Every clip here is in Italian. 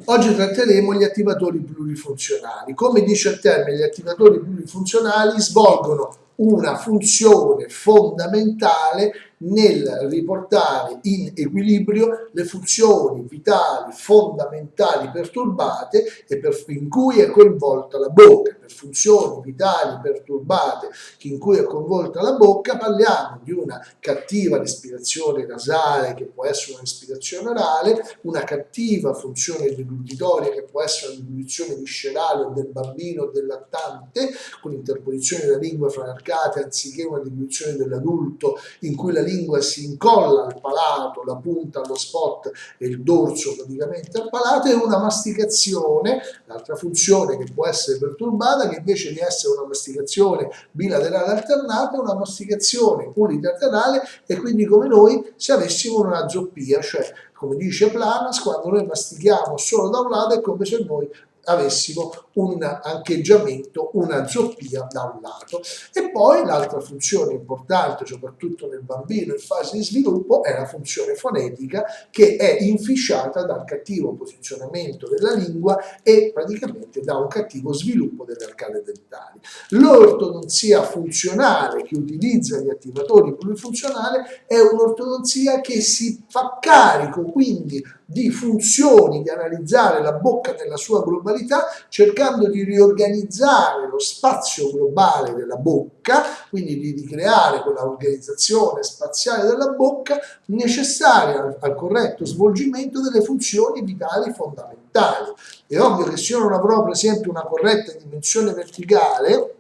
Oggi tratteremo gli attivatori plurifunzionali. Come dice il termine, gli attivatori plurifunzionali svolgono una funzione fondamentale nel riportare in equilibrio le funzioni vitali fondamentali perturbate e in cui è coinvolta la bocca. Per funzioni vitali perturbate in cui è coinvolta la bocca parliamo di una cattiva respirazione nasale, che può essere una respirazione orale, una cattiva funzione deglutitoria, che può essere una deglutizione viscerale o del bambino o del lattante, con interposizione della lingua fra le arcate, anziché una deglutizione dell'adulto in cui la lingua si incolla al palato, la punta allo spot e il dorso praticamente al palato, e una masticazione, l'altra funzione che può essere perturbata, che invece di essere una masticazione bilaterale alternata è una masticazione unilaterale, e quindi come noi se avessimo una zoppia, cioè come dice Planas, quando noi mastichiamo solo da un lato è come se noi avessimo un ancheggiamento, una zoppia da un lato. E poi l'altra funzione importante, soprattutto nel bambino in fase di sviluppo, è la funzione fonetica, che è inficiata dal cattivo posizionamento della lingua e praticamente da un cattivo sviluppo delle arcate dentali. L'ortodonzia funzionale, che utilizza gli attivatori plurifunzionali, è un'ortodonzia che si fa carico quindi di funzioni, di analizzare la bocca nella sua globalità, cercando di riorganizzare lo spazio globale della bocca, quindi di ricreare quella organizzazione spaziale della bocca necessaria al corretto svolgimento delle funzioni vitali fondamentali. È ovvio che se io non avrò per esempio una corretta dimensione verticale,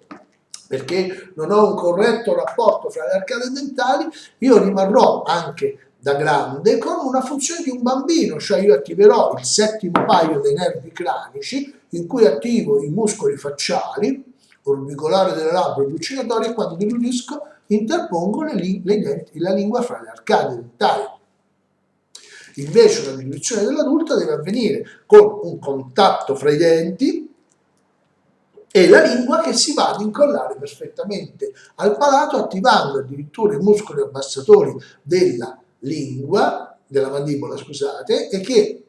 perché non ho un corretto rapporto fra le arcate dentali, io rimarrò anche da grande con una funzione di un bambino, cioè io attiverò il settimo paio dei nervi cranici, in cui attivo i muscoli facciali, orbicolare delle labbra e lucidatorie, e quando diluisco interpongo la lingua fra le arcate dentali. Invece la diluizione dell'adulto deve avvenire con un contatto fra i denti e la lingua che si va ad incollare perfettamente al palato, attivando addirittura i muscoli abbassatori della lingua, della mandibola, scusate, e che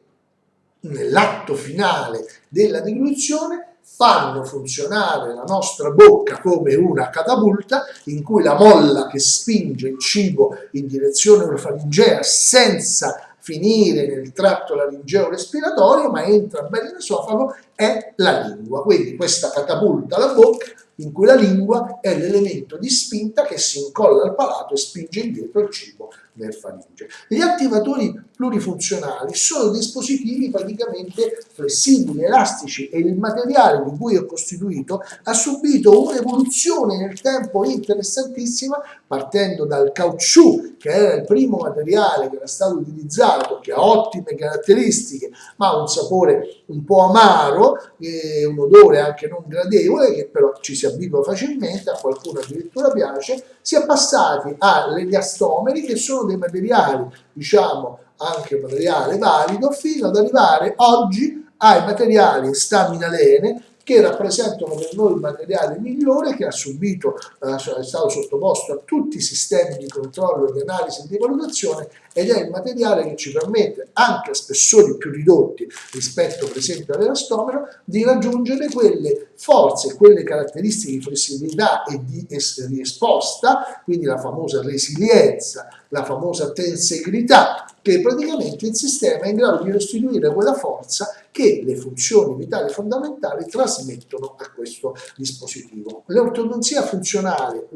nell'atto finale della diluizione fanno funzionare la nostra bocca come una catapulta, in cui la molla che spinge il cibo in direzione orofaringea senza finire nel tratto laringeo respiratorio, ma entra bene nell'esofago, è la lingua. Quindi questa catapulta alla bocca, in cui la lingua è l'elemento di spinta che si incolla al palato e spinge indietro il cibo nel faringe. Gli attivatori plurifunzionali sono dispositivi praticamente flessibili, elastici, e il materiale di cui è costituito ha subito un'evoluzione nel tempo interessantissima, partendo dal caucciù, che era il primo materiale che era stato utilizzato, che ha ottime caratteristiche, ma ha un sapore un po' amaro, un odore anche non gradevole, che però ci si abitua facilmente, a qualcuno addirittura piace. Si è passati agli elastomeri, che sono dei materiali, diciamo, anche materiale valido, fino ad arrivare oggi ai materiali staminalene, che rappresentano per noi il materiale migliore, che ha subito, è stato sottoposto a tutti i sistemi di controllo, di analisi e di valutazione, ed è il materiale che ci permette, anche a spessori più ridotti rispetto per esempio all'elastomero, di raggiungere quelle forze, quelle caratteristiche di flessibilità e di risposta, quindi la famosa resilienza, la famosa tensegrità, che praticamente il sistema è in grado di restituire quella forza che le funzioni vitali fondamentali trasmettono a questo dispositivo. L'ortodonzia funzionale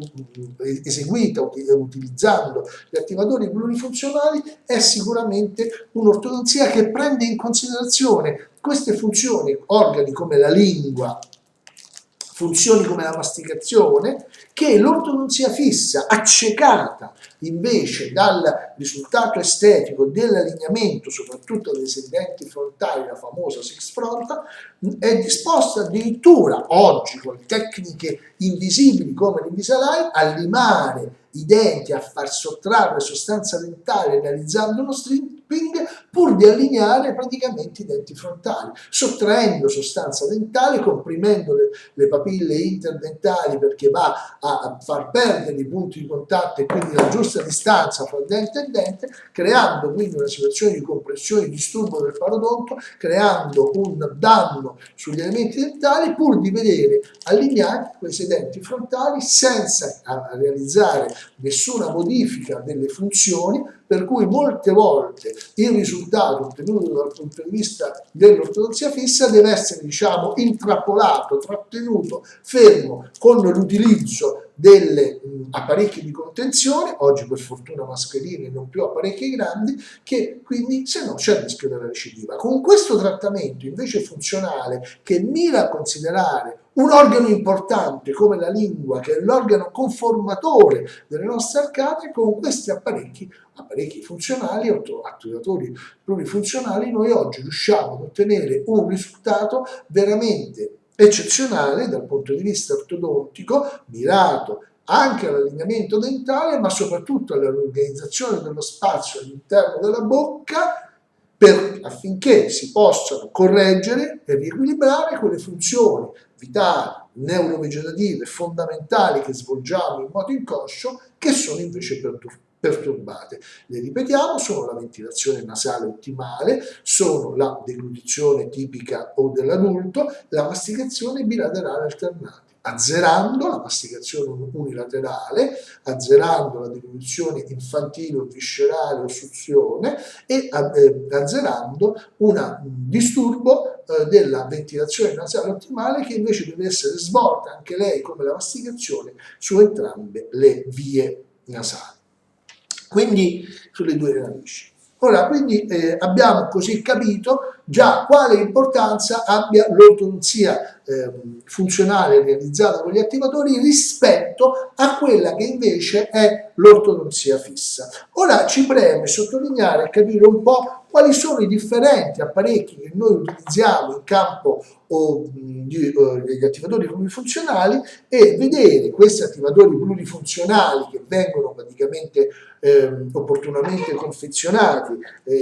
eseguita utilizzando gli attivatori plurifunzionali è sicuramente un'ortodonzia che prende in considerazione queste funzioni, organi come la lingua, funzioni come la masticazione, che l'ortodonzia fissa, accecata invece dal risultato estetico dell'allineamento, soprattutto dei segmenti frontali, la famosa six frontal, è disposta addirittura oggi con tecniche invisibili come l'Invisalign a limare i denti, a far sottrarre sostanza dentale realizzando uno string clipping pur di allineare praticamente i denti frontali, sottraendo sostanza dentale, comprimendo le papille interdentali perché va a far perdere i punti di contatto e quindi la giusta distanza fra dente e dente, creando quindi una situazione di compressione e disturbo del parodonto, creando un danno sugli elementi dentali pur di vedere allineati questi denti frontali senza realizzare nessuna modifica delle funzioni, per cui molte volte il risultato ottenuto dal punto di vista dell'ortodossia fissa deve essere, diciamo, intrappolato, trattenuto, fermo con l'utilizzo delle apparecchi di contenzione, oggi per fortuna mascherine e non più apparecchi grandi, che quindi se no c'è il rischio della recidiva. Con questo trattamento invece funzionale che mira a considerare un organo importante come la lingua, che è l'organo conformatore delle nostre arcate, con questi apparecchi funzionali, attivatori plurifunzionali, noi oggi riusciamo ad ottenere un risultato veramente eccezionale dal punto di vista ortodontico, mirato anche all'allineamento dentale, ma soprattutto all'organizzazione dello spazio all'interno della bocca, affinché si possano correggere e riequilibrare quelle funzioni vitali, neurovegetative, fondamentali che svolgiamo in modo inconscio, che sono invece perturbate. Le ripetiamo: sono la ventilazione nasale ottimale, sono la deglutizione tipica o dell'adulto, la masticazione bilaterale alternata, azzerando la masticazione unilaterale, azzerando la deglutizione infantile o viscerale o suzione e azzerando un disturbo della ventilazione nasale ottimale, che invece deve essere svolta anche lei come la masticazione su entrambe le vie nasali, quindi sulle due narici. Ora, quindi abbiamo così capito già quale importanza abbia l'ortodonzia funzionale realizzata con gli attivatori rispetto a quella che invece è l'ortodonzia fissa. Ora ci preme sottolineare e capire un po' quali sono i differenti apparecchi che noi utilizziamo in campo degli attivatori plurifunzionali e vedere questi attivatori plurifunzionali che vengono praticamente opportunamente confezionati,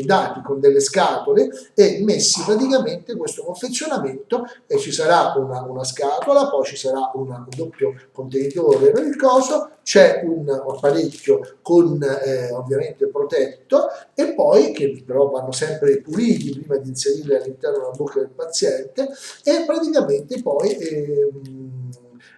dati con delle scatole e messi praticamente questo confezionamento, e ci sarà una scatola, poi ci sarà un doppio contenitore per il coso, c'è un apparecchio con ovviamente protetto, e poi che però vanno sempre puliti prima di inserirli all'interno della bocca del paziente, e praticamente poi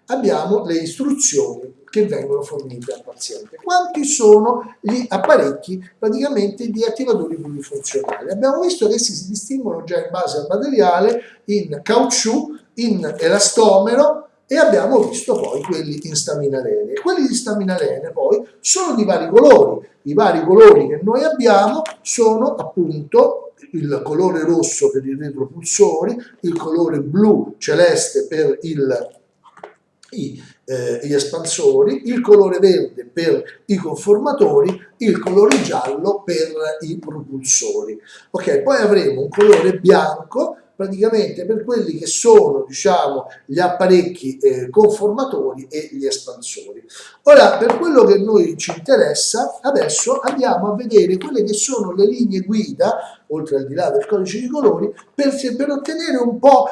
abbiamo le istruzioni che vengono fornite al paziente. Quanti sono gli apparecchi praticamente di attivatori plurifunzionali? Abbiamo visto che essi si distinguono già in base al materiale in caucciù, in elastomero, e abbiamo visto poi quelli in staminalene. Quelli di staminalene poi sono di vari colori. I vari colori che noi abbiamo sono appunto il colore rosso per i retropulsori, il colore blu celeste per gli espansori, il colore verde per i conformatori, il colore giallo per i propulsori. Ok, poi avremo un colore bianco praticamente per quelli che sono, diciamo, gli apparecchi conformatori e gli espansori. Ora, per quello che noi ci interessa, adesso andiamo a vedere quelle che sono le linee guida, oltre al di là del codice di colori, per ottenere un po'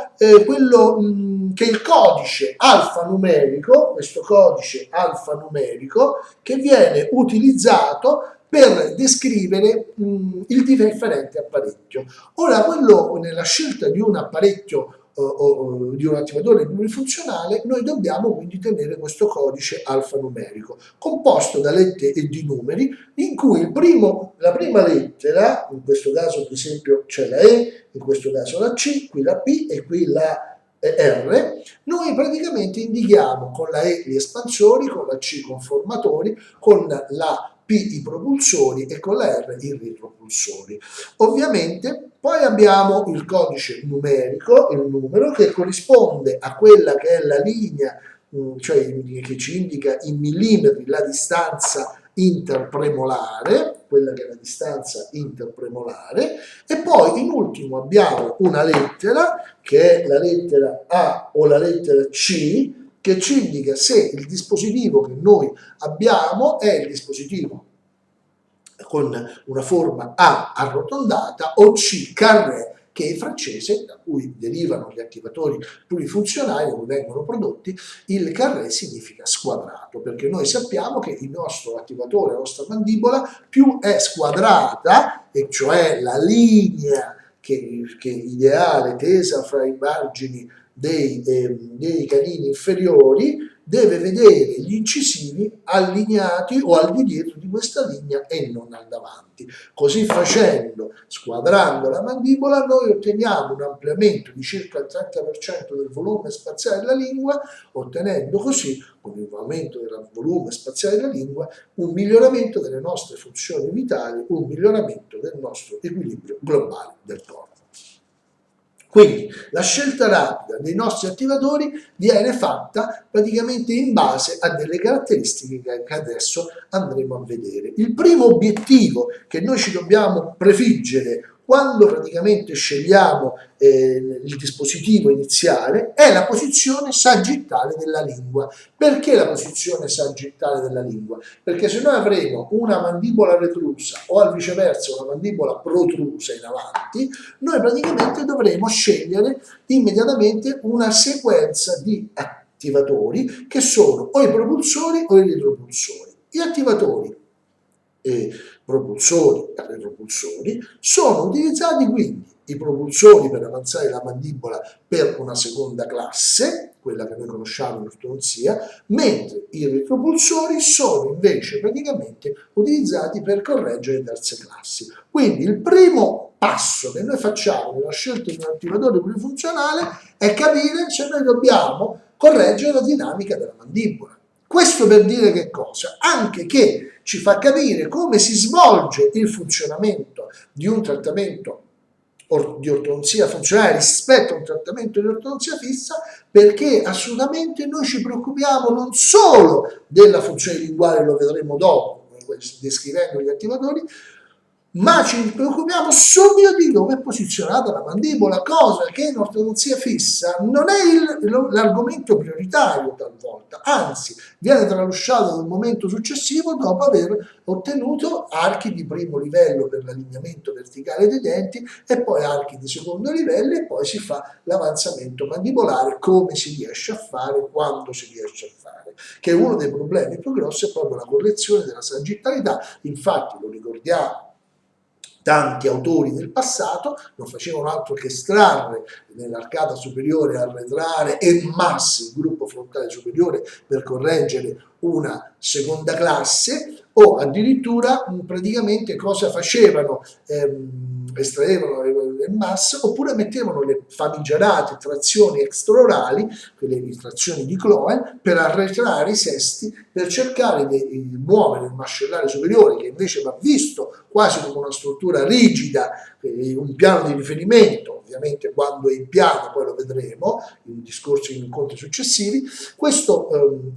quello che il codice alfanumerico, questo codice alfanumerico che viene utilizzato per descrivere il differente apparecchio. Ora, quello nella scelta di un apparecchio o di un attivatore plurifunzionale, noi dobbiamo quindi tenere questo codice alfanumerico, composto da lettere e di numeri, in cui la prima lettera, in questo caso per esempio c'è la E, in questo caso la C, qui la P e qui la R, noi praticamente indichiamo con la E gli espansori, con la C i conformatori, con la P i propulsori e con la R i retropulsori. Ovviamente poi abbiamo il codice numerico, il numero che corrisponde a quella che è la linea, cioè che ci indica in millimetri la distanza interpremolare, quella che è la distanza interpremolare, e poi in ultimo abbiamo una lettera che è la lettera A o la lettera C, che ci indica se il dispositivo che noi abbiamo è il dispositivo con una forma A arrotondata o C carré, che è francese, da cui derivano gli attivatori plurifunzionali che vengono prodotti. Il carré significa squadrato, perché noi sappiamo che il nostro attivatore, la nostra mandibola, più è squadrata, e cioè la linea che ideale tesa fra i margini dei canini inferiori, deve vedere gli incisivi allineati o al di dietro di questa linea e non al davanti. Così facendo, squadrando la mandibola, noi otteniamo un ampliamento di circa il 30% del volume spaziale della lingua, ottenendo così, con il aumento del volume spaziale della lingua, un miglioramento delle nostre funzioni vitali, un miglioramento del nostro equilibrio globale del corpo. Quindi la scelta rapida dei nostri attivatori viene fatta praticamente in base a delle caratteristiche che adesso andremo a vedere. Il primo obiettivo che noi ci dobbiamo prefiggere quando praticamente scegliamo il dispositivo iniziale è la posizione sagittale della lingua. Perché la posizione sagittale della lingua? Perché se noi avremo una mandibola retrusa o al viceversa una mandibola protrusa in avanti, noi praticamente dovremo scegliere immediatamente una sequenza di attivatori che sono o i propulsori o i retropulsori. Gli attivatori propulsori e retropulsori sono utilizzati, quindi i propulsori per avanzare la mandibola per una seconda classe, quella che noi conosciamo in ortodonzia, mentre i retropulsori sono invece praticamente utilizzati per correggere terze classi. Quindi il primo passo che noi facciamo nella scelta di un attivatore plurifunzionale è capire se noi dobbiamo correggere la dinamica della mandibola. Questo per dire che cosa? Anche che ci fa capire come si svolge il funzionamento di un trattamento di ortodonzia funzionale rispetto a un trattamento di ortodonzia fissa, perché assolutamente noi ci preoccupiamo non solo della funzione linguale, lo vedremo dopo, descrivendo gli attivatori, ma ci preoccupiamo subito di dove è posizionata la mandibola, cosa che in ortodonzia fissa non è l'argomento prioritario talvolta, anzi viene tralasciato nel momento successivo dopo aver ottenuto archi di primo livello per l'allineamento verticale dei denti e poi archi di secondo livello, e poi si fa l'avanzamento mandibolare, come si riesce a fare, quando si riesce a fare, che è uno dei problemi più grossi, è proprio la correzione della sagittalità. Infatti lo ricordiamo, tanti autori del passato non facevano altro che estrarre nell'arcata superiore, arretrare e massi il gruppo frontale superiore per correggere una seconda classe, o addirittura praticamente cosa facevano? Estraevano il MAS, oppure mettevano le famigerate trazioni extraorali, quelle trazioni di Cloen, per arretrare i sesti, per cercare di muovere il mascellare superiore, che invece va visto quasi come una struttura rigida, un piano di riferimento. Ovviamente quando è in piano, poi lo vedremo in discorsi, in incontri successivi, questo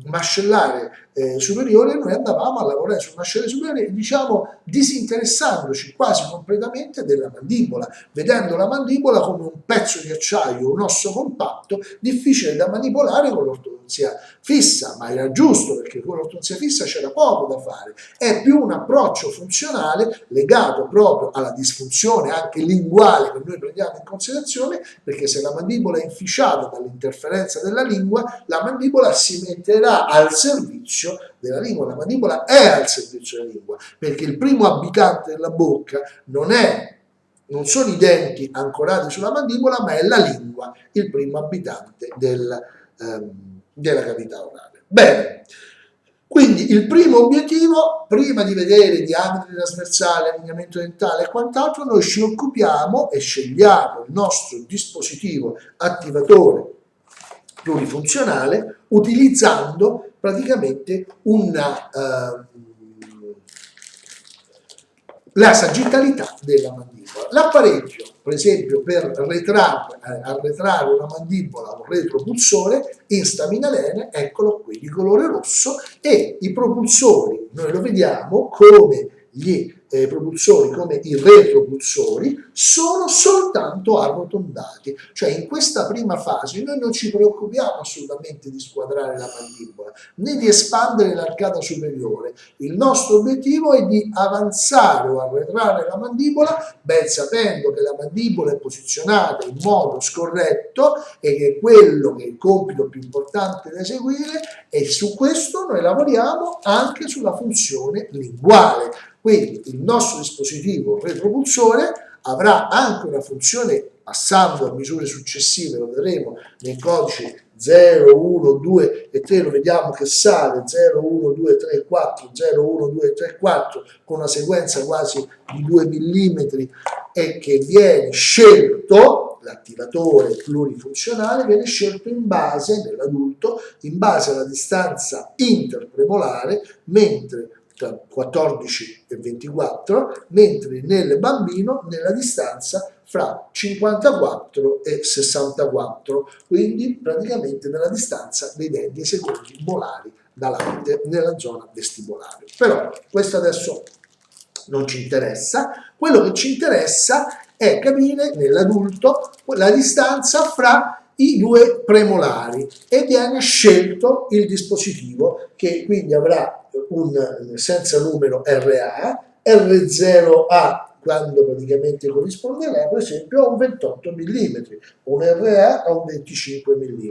mascellare superiore, noi andavamo a lavorare sul mascellare superiore, diciamo disinteressandoci quasi completamente della mandibola, vedendo la mandibola come un pezzo di acciaio, un osso compatto, difficile da manipolare con l'ortodonzia fissa, ma era giusto, perché con l'ortodonzia fissa c'era poco da fare, è più un approccio funzionale legato proprio alla disfunzione anche linguale che noi prendiamo in considerazione, perché se la mandibola è inficiata dall'interferenza della lingua, la mandibola si metterà al servizio della lingua, la mandibola è al servizio della lingua, perché il primo abitante della bocca non sono i denti ancorati sulla mandibola, ma è la lingua, il primo abitante della cavità orale. Bene, quindi il primo obiettivo, prima di vedere diametri trasversali, allineamento dentale e quant'altro, noi ci occupiamo e scegliamo il nostro dispositivo attivatore plurifunzionale utilizzando praticamente la sagittalità della mandibola. L'apparecchio, per esempio, per arretrare una mandibola, un retropulsore in staminalene, eccolo qui, di colore rosso, e i propulsori, noi lo vediamo come gli propulsori come i retropulsori sono soltanto arrotondati, cioè in questa prima fase noi non ci preoccupiamo assolutamente di squadrare la mandibola né di espandere l'arcata superiore. Il nostro obiettivo è di avanzare o arretrare la mandibola, ben sapendo che la mandibola è posizionata in modo scorretto e che è quello che è il compito più importante da eseguire, e su questo noi lavoriamo anche sulla funzione linguale. Quindi il nostro dispositivo retropulsore avrà anche una funzione, passando a misure successive, lo vedremo nel codice 0, 1, 2 e 3, lo vediamo che sale 0, 1, 2, 3, 4, 0, 1, 2, 3, 4 con una sequenza quasi di 2 mm e che viene scelto, l'attivatore plurifunzionale viene scelto in base, nell'adulto, in base alla distanza interpremolare, mentre tra 14 e 24, mentre nel bambino nella distanza fra 54 e 64, quindi praticamente nella distanza dei 20 secondi molari da latte nella zona vestibolare. Però questo adesso non ci interessa, quello che ci interessa è capire nell'adulto la distanza fra i due premolari e viene scelto il dispositivo che quindi avrà un senza numero RA, R0A quando praticamente corrisponderà per esempio a un 28 mm, un RA a un 25 mm.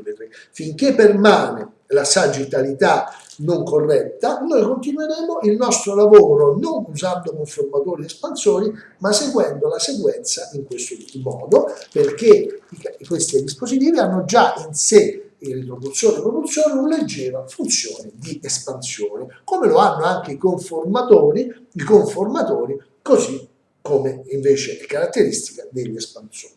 Finché permane la sagittalità non corretta, noi continueremo il nostro lavoro non usando conformatori e espansori, ma seguendo la sequenza in questo modo, perché questi dispositivi hanno già in sé il retropulsore e propulsore una leggera funzione di espansione, come lo hanno anche i conformatori, così come invece è caratteristica degli espansori.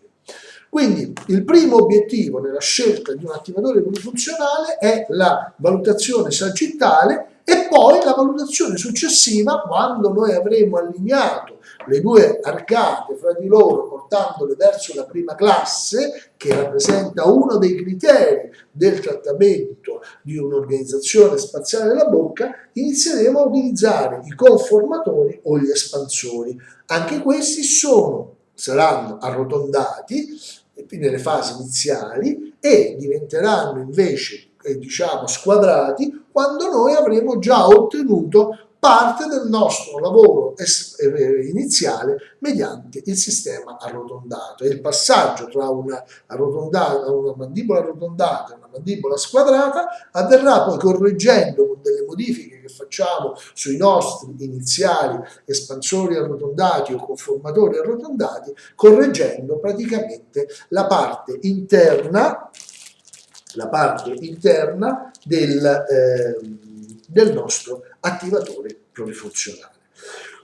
Quindi il primo obiettivo nella scelta di un attivatore plurifunzionale è la valutazione sagittale e poi la valutazione successiva, quando noi avremo allineato le due arcate fra di loro portandole verso la prima classe, che rappresenta uno dei criteri del trattamento di un'organizzazione spaziale della bocca, inizieremo a utilizzare i conformatori o gli espansori. Anche questi saranno arrotondati nelle fasi iniziali e diventeranno invece squadrati quando noi avremo già ottenuto parte del nostro lavoro iniziale mediante il sistema arrotondato. E il passaggio tra una mandibola arrotondata e una mandibola squadrata avverrà poi correggendo con delle modifiche che facciamo sui nostri iniziali espansori arrotondati o conformatori arrotondati, correggendo praticamente la parte interna del nostro attivatore plurifunzionale.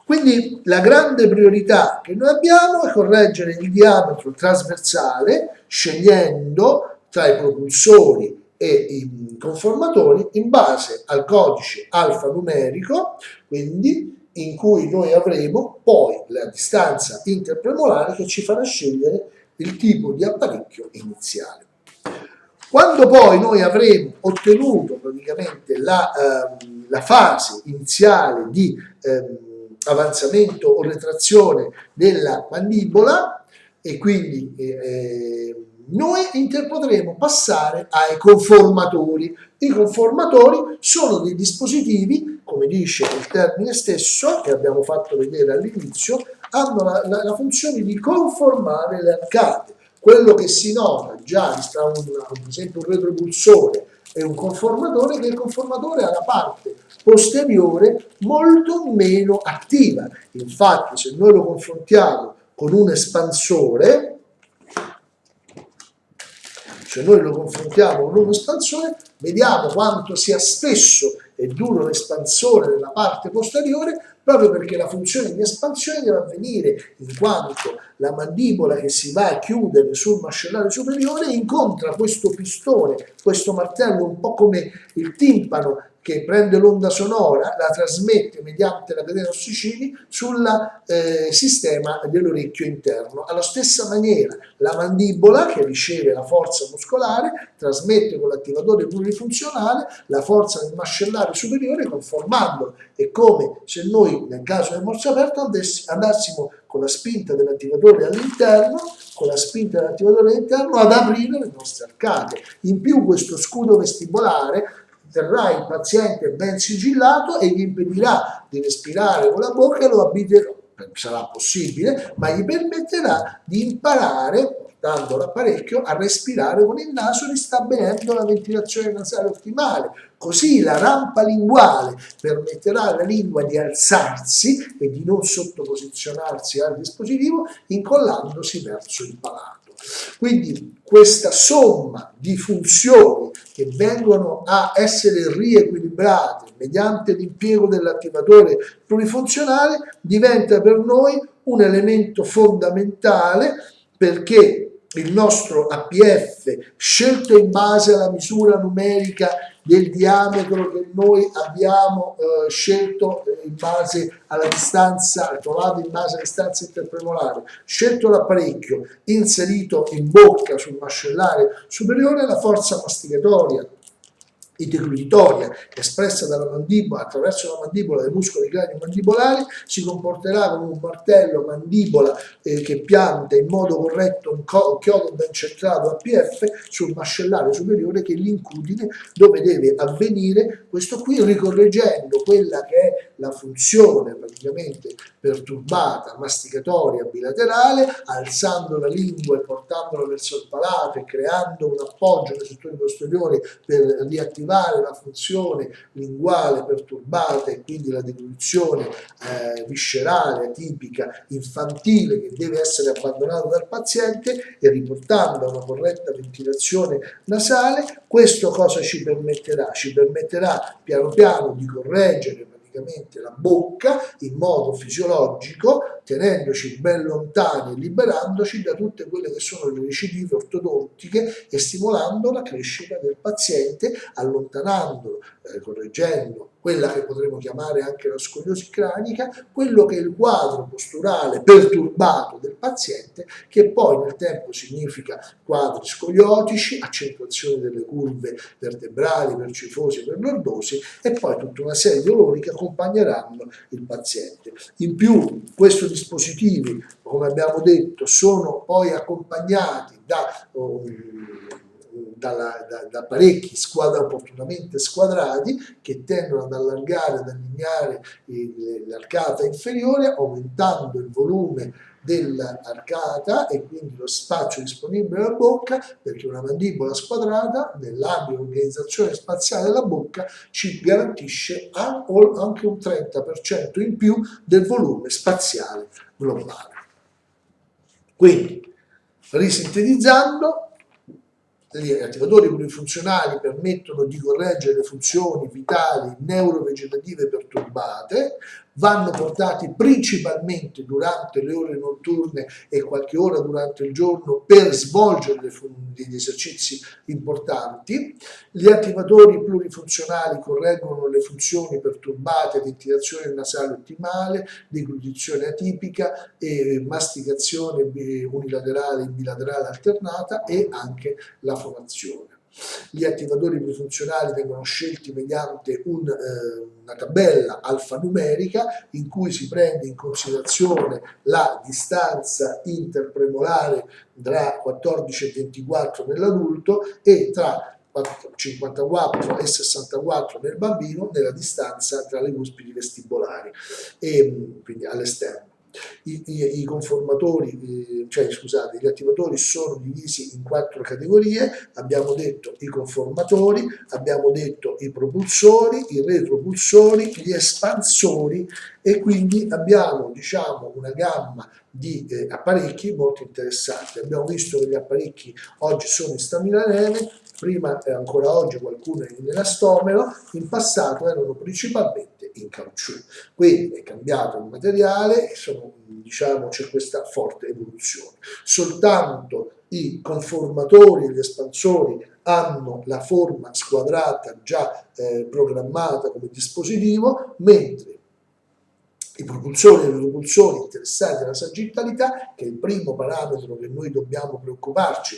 Quindi la grande priorità che noi abbiamo è correggere il diametro trasversale scegliendo tra i propulsori e i conformatori in base al codice alfanumerico, quindi in cui noi avremo poi la distanza interpremolare che ci farà scegliere il tipo di apparecchio iniziale. Quando poi noi avremo ottenuto praticamente la fase iniziale di avanzamento o retrazione della mandibola e quindi noi potremo passare ai conformatori. I conformatori sono dei dispositivi, come dice il termine stesso, che abbiamo fatto vedere all'inizio, hanno la funzione di conformare le arcate. Quello che si nota già tra per esempio un retropulsore e un conformatore, che il conformatore ha la parte posteriore molto meno attiva. Infatti, se noi lo confrontiamo con un espansore, vediamo quanto sia spesso e duro l'espansore nella parte posteriore, proprio perché la funzione di espansione deve avvenire in quanto la mandibola che si va a chiudere sul mascellare superiore incontra questo pistone, questo martello un po' come il timpano che prende l'onda sonora, la trasmette mediante la catena ossicini sul sistema dell'orecchio interno. Alla stessa maniera la mandibola, che riceve la forza muscolare, trasmette con l'attivatore plurifunzionale la forza del mascellare superiore conformandolo. È come se noi nel caso del morso aperto andassimo con la spinta dell'attivatore all'interno, ad aprire le nostre arcate. In più questo scudo vestibolare terrà il paziente ben sigillato e gli impedirà di respirare con la bocca, lo abituerà, sarà possibile, ma gli permetterà di imparare, portando l'apparecchio, a respirare con il naso, ristabilendo la ventilazione nasale ottimale. Così la rampa linguale permetterà alla lingua di alzarsi e di non sottoposizionarsi al dispositivo, incollandosi verso il palato. Quindi questa somma di funzioni che vengono a essere riequilibrate mediante l'impiego dell'attivatore plurifunzionale diventa per noi un elemento fondamentale, perché il nostro APF, scelto in base alla misura numerica del diametro che noi abbiamo scelto in base alla distanza, trovato in base alla distanza interpremolare, scelto l'apparecchio, inserito in bocca sul mascellare superiore, la forza masticatoria deglutitoria espressa dalla mandibola attraverso la mandibola dei muscoli cranio mandibolari si comporterà come un martello mandibola che pianta in modo corretto un chiodo ben centrato APF sul mascellare superiore, che è l'incudine dove deve avvenire questo qui, ricorreggendo quella che è la funzione praticamente perturbata masticatoria bilaterale, alzando la lingua e portandola verso il palato e creando un appoggio nei settori posteriori per riattivare la funzione linguale perturbata e quindi la deglutizione viscerale atipica infantile che deve essere abbandonata dal paziente, e riportando a una corretta ventilazione nasale. Questo cosa ci permetterà? Ci permetterà piano piano di correggere la bocca in modo fisiologico, tenendoci ben lontani e liberandoci da tutte quelle che sono le recidive ortodontiche e stimolando la crescita del paziente, allontanandolo, correggendo quella che potremmo chiamare anche la scoliosi cranica, quello che è il quadro posturale perturbato del paziente, che poi nel tempo significa quadri scoliotici, accentuazione delle curve vertebrali, percifosi e lordosi, e poi tutta una serie di dolori che accompagneranno il paziente. In più questi dispositivi, come abbiamo detto, sono poi accompagnati da apparecchi opportunamente squadrati che tendono ad allargare, ad allineare l'arcata inferiore, aumentando il volume dell'arcata e quindi lo spazio disponibile alla bocca, perché una mandibola squadrata nell'ambito dell'organizzazione spaziale della bocca ci garantisce anche un 30% in più del volume spaziale globale. Quindi, risintetizzando, gli attivatori plurifunzionali permettono di correggere le funzioni vitali neurovegetative perturbate, vanno portati principalmente durante le ore notturne e qualche ora durante il giorno per svolgere degli esercizi importanti. Gli attivatori plurifunzionali correggono le funzioni perturbate, ventilazione nasale ottimale, deglutizione atipica, masticazione unilaterale e bilaterale alternata e anche la fonazione. Gli attivatori plurifunzionali vengono scelti mediante una tabella alfanumerica in cui si prende in considerazione la distanza interpremolare tra 14 e 24 nell'adulto e tra 54 e 64 nel bambino nella distanza tra le cuspidi vestibolari, e quindi all'esterno. I conformatori, gli attivatori sono divisi in 4 categorie. Abbiamo detto i conformatori, abbiamo detto i propulsori, i retropulsori, gli espansori, e quindi abbiamo una gamma di apparecchi molto interessanti. Abbiamo visto che gli apparecchi oggi sono in staminarene, prima ancora oggi qualcuno è in elastomero, in passato erano principalmente in caucciù. Quindi è cambiato il materiale e c'è questa forte evoluzione. Soltanto i conformatori e gli espansori hanno la forma squadrata già programmata come dispositivo, mentre i propulsori e le propulsioni interessati alla sagittalità, che è il primo parametro che noi dobbiamo preoccuparci,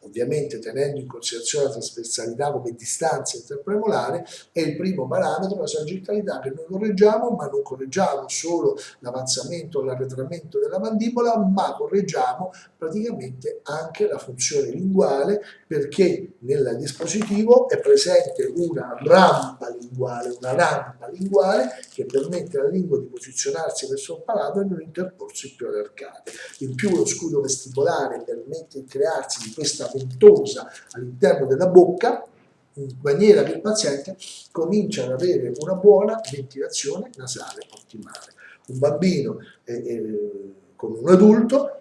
ovviamente tenendo in considerazione la trasversalità come distanza interpremolare, è il primo parametro, la sagittalità, che noi correggiamo, ma non correggiamo solo l'avanzamento o l'arretramento della mandibola, ma correggiamo praticamente anche la funzione linguale, perché nel dispositivo è presente una rampa linguale che permette alla lingua di posizionarsi verso il palato e non interporsi più alle arcate. In più lo scudo vestibolare permette di crearsi di questa ventosa all'interno della bocca, in maniera che il paziente comincia ad avere una buona ventilazione nasale ottimale. Un bambino come un adulto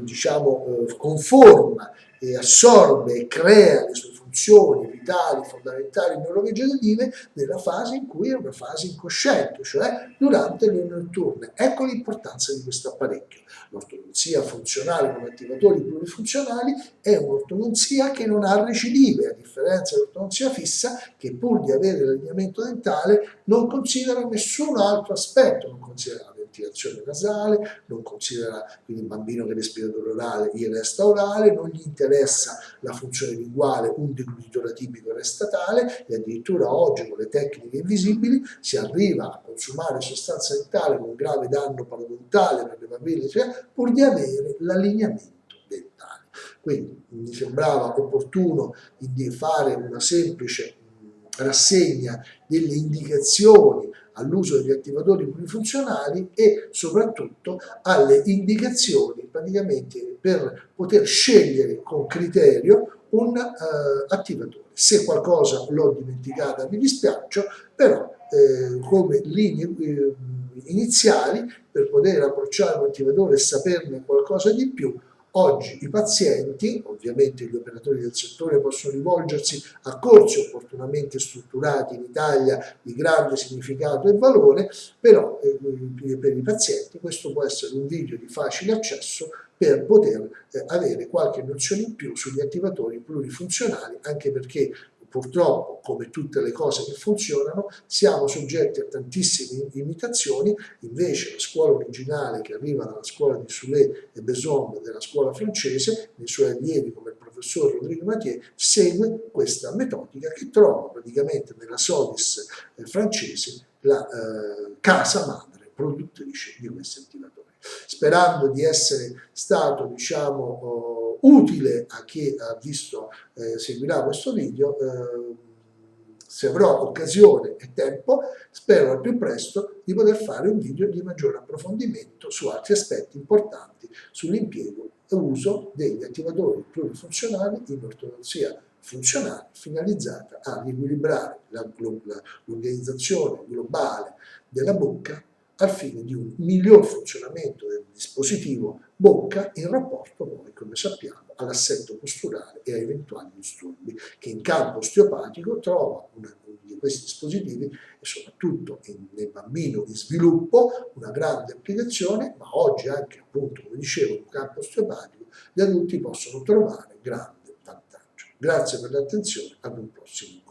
diciamo conforma e assorbe e crea le sue funzioni vitali, fondamentali, neurovegetative nella fase in cui è una fase incosciente, cioè durante le notturne. Ecco l'importanza di questo apparecchio. L'ortodonzia funzionale con attivatori plurifunzionali è un'ortodonzia che non ha recidive, a differenza dell'ortodonzia fissa, che pur di avere l'allineamento dentale non considera nessun altro aspetto, non considera la ventilazione nasale, non considera quindi il bambino che respiratore orale gli resta orale, non gli interessa la funzione linguale, un deglutitore atipico resta tale, e addirittura oggi con le tecniche invisibili si arriva a consumare sostanza dentale con grave danno parodontale per le papille, cioè, pur di avere l'allineamento dentale. Quindi mi sembrava opportuno di fare una semplice rassegna delle indicazioni all'uso degli attivatori plurifunzionali e soprattutto alle indicazioni praticamente per poter scegliere con criterio un attivatore. Se qualcosa l'ho dimenticata mi dispiaccio, però come linee iniziali per poter approcciare un attivatore e saperne qualcosa di più, oggi i pazienti, ovviamente gli operatori del settore, possono rivolgersi a corsi opportunamente strutturati in Italia di grande significato e valore, però per i pazienti questo può essere un video di facile accesso per poter avere qualche nozione in più sugli attivatori plurifunzionali, anche perché purtroppo, come tutte le cose che funzionano, siamo soggetti a tantissime imitazioni. Invece la scuola originale, che arriva dalla scuola di Soulet e Besson, della scuola francese, nei suoi allievi come il professor Rodrigo Mathieu, segue questa metodica che trova praticamente nella Sodis francese la casa madre produttrice di questi attivatori. Sperando di essere stato, diciamo, utile a chi ha visto, seguirà questo video, se avrò occasione e tempo, spero al più presto di poter fare un video di maggiore approfondimento su altri aspetti importanti sull'impiego e uso degli attivatori plurifunzionali in ortodonzia funzionale, finalizzata a riequilibrare l'organizzazione globale della bocca al fine di un miglior funzionamento del dispositivo bocca in rapporto poi, come sappiamo, all'assetto posturale e a eventuali disturbi, che in campo osteopatico trova uno di questi dispositivi, e soprattutto nel bambino in sviluppo, una grande applicazione, ma oggi anche, appunto, come dicevo, in campo osteopatico gli adulti possono trovare grande vantaggio. Grazie per l'attenzione, ad un prossimo video.